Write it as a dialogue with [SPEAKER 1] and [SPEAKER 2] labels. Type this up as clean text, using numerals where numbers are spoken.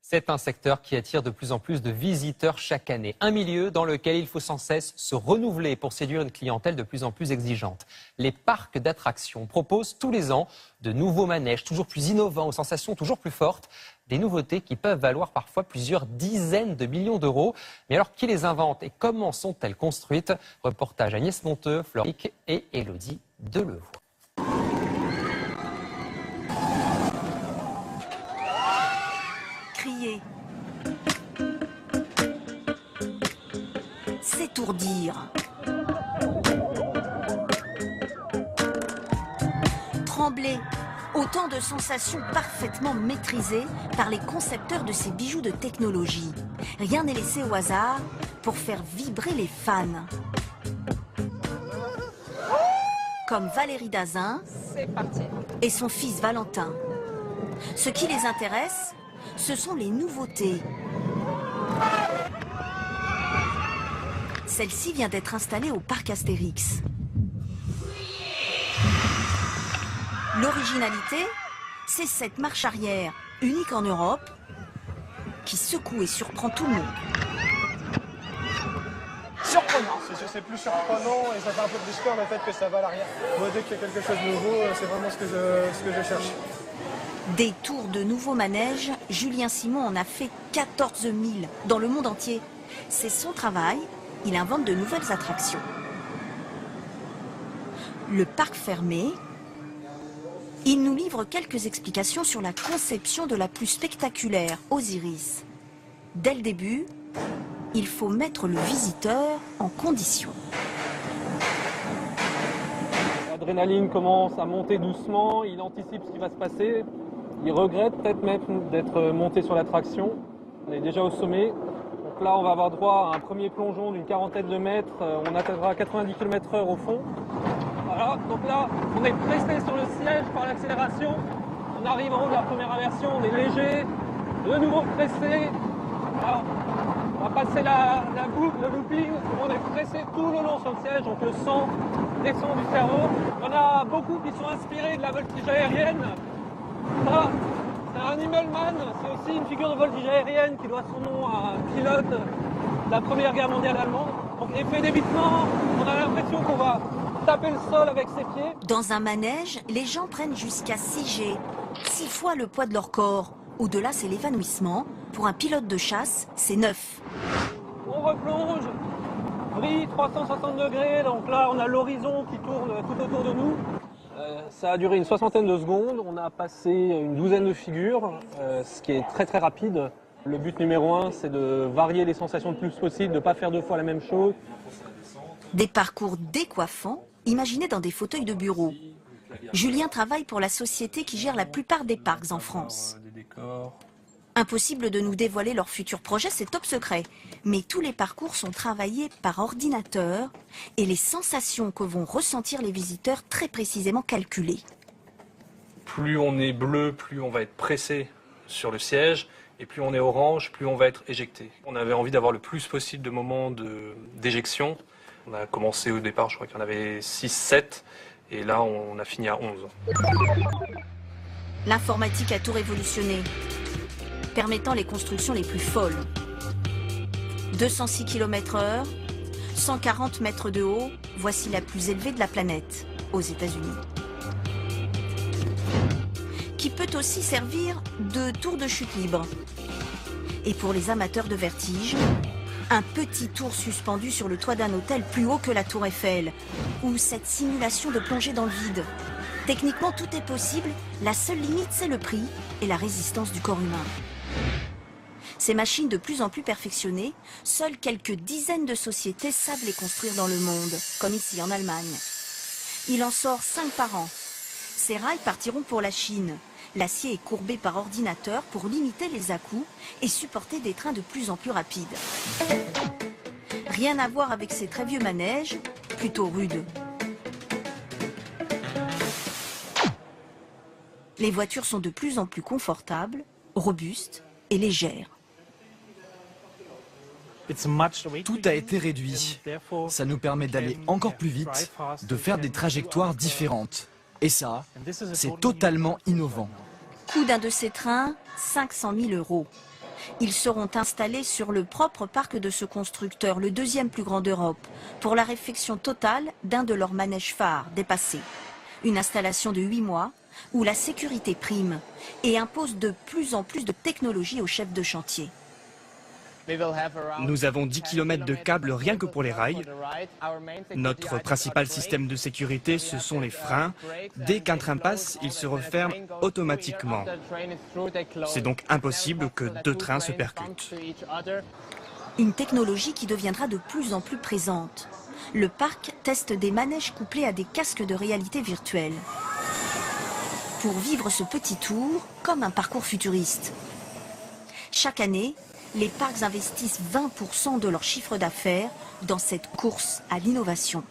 [SPEAKER 1] C'est un secteur qui attire de plus en plus de visiteurs chaque année. Un milieu dans lequel il faut sans cesse se renouveler pour séduire une clientèle de plus en plus exigeante. Les parcs d'attractions proposent tous les ans de nouveaux manèges toujours plus innovants, aux sensations toujours plus fortes. Des nouveautés qui peuvent valoir parfois plusieurs dizaines de millions d'euros. Mais alors, qui les invente et comment sont-elles construites? Reportage Agnès Monteux, Floric et Élodie Delevoye.
[SPEAKER 2] Crier, s'étourdir, trembler, autant de sensations parfaitement maîtrisées par les concepteurs de ces bijoux de technologie. Rien n'est laissé au hasard pour faire vibrer les fans. Comme Valérie Dazin et son fils Valentin. Ce qui les intéresse, ce sont les nouveautés. Celle-ci vient d'être installée au parc Astérix. L'originalité, c'est cette marche arrière, unique en Europe, qui secoue et surprend tout le monde.
[SPEAKER 3] Surprenant. C'est plus surprenant et ça fait un peu plus peur le fait que ça va à l'arrière. Moi, dès qu'il y a quelque chose de nouveau, c'est vraiment ce que je cherche.
[SPEAKER 2] Des tours de nouveaux manèges, Julien Simon en a fait 14 000 dans le monde entier. C'est son travail, il invente de nouvelles attractions. Le parc fermé, il nous livre quelques explications sur la conception de la plus spectaculaire, Osiris. Dès le début, il faut mettre le visiteur en condition.
[SPEAKER 4] L'adrénaline commence à monter doucement, il anticipe ce qui va se passer. Il regrette peut-être même d'être monté sur l'attraction. On est déjà au sommet. Donc là, on va avoir droit à un premier plongeon d'une quarantaine de mètres. On atteindra 90 km/h au fond. Voilà, donc là, on est pressé sur le siège par l'accélération. On arrive en haut de la première inversion, on est léger, de nouveau pressé. Alors, on va passer la boucle, le looping. On est pressé tout le long sur le siège, donc le sang descend du cerveau. Il y en a beaucoup qui sont inspirés de la voltige aérienne. Ça, c'est un Himmelmann, c'est aussi une figure de voltige aérienne qui doit son nom à un pilote de la Première Guerre mondiale allemande. Donc effet d'évitement, on a l'impression qu'on va taper le sol avec ses pieds.
[SPEAKER 2] Dans un manège, les gens prennent jusqu'à 6 G, 6 fois le poids de leur corps. Au-delà, c'est l'évanouissement. Pour un pilote de chasse, c'est 9.
[SPEAKER 4] On replonge, brille 360 degrés, donc là on a l'horizon qui tourne tout autour de nous. Ça a duré une soixantaine de secondes, on a passé une douzaine de figures, ce qui est très rapide. Le but numéro 1, c'est de varier les sensations le plus possible, de ne pas faire deux fois la même chose.
[SPEAKER 2] Des parcours décoiffants, imaginés dans des fauteuils de bureau. Julien travaille pour la société qui gère la plupart des parcs en France. Impossible de nous dévoiler leur futur projet, c'est top secret. Mais tous les parcours sont travaillés par ordinateur et les sensations que vont ressentir les visiteurs très précisément calculées.
[SPEAKER 5] Plus on est bleu, plus on va être pressé sur le siège, et plus on est orange, plus on va être éjecté. On avait envie d'avoir le plus possible de moments d'éjection. On a commencé au départ, je crois qu'il y en avait 6-7, et là on a fini à 11.
[SPEAKER 2] L'informatique a tout révolutionné, permettant les constructions les plus folles. 206 km/h, 140 mètres de haut, voici la plus élevée de la planète, aux États-Unis. Qui peut aussi servir de tour de chute libre. Et pour les amateurs de vertige, un petit tour suspendu sur le toit d'un hôtel plus haut que la tour Eiffel, ou cette simulation de plongée dans le vide. Techniquement, tout est possible, la seule limite, c'est le prix et la résistance du corps humain. Ces machines de plus en plus perfectionnées, seules quelques dizaines de sociétés savent les construire dans le monde, comme ici en Allemagne. Il en sort 5 par an. Ces rails partiront pour la Chine. L'acier est courbé par ordinateur pour limiter les à-coups et supporter des trains de plus en plus rapides. Rien à voir avec ces très vieux manèges, plutôt rudes. Les voitures sont de plus en plus confortables, robustes et légères.
[SPEAKER 6] Tout a été réduit. Ça nous permet d'aller encore plus vite, de faire des trajectoires différentes. Et ça, c'est totalement innovant.
[SPEAKER 2] Coût d'un de ces trains, 500 000 €. Ils seront installés sur le propre parc de ce constructeur, le deuxième plus grand d'Europe, pour la réfection totale d'un de leurs manèges phares dépassés. Une installation de 8 mois où la sécurité prime et impose de plus en plus de technologie aux chefs de chantier.
[SPEAKER 7] Nous avons 10 km de câbles rien que pour les rails. Notre principal système de sécurité, ce sont les freins. Dès qu'un train passe, il se referme automatiquement. C'est donc impossible que deux trains se percutent.
[SPEAKER 2] Une technologie qui deviendra de plus en plus présente. Le parc teste des manèges couplés à des casques de réalité virtuelle pour vivre ce petit tour comme un parcours futuriste. Chaque année, les parcs investissent 20% de leur chiffre d'affaires dans cette course à l'innovation.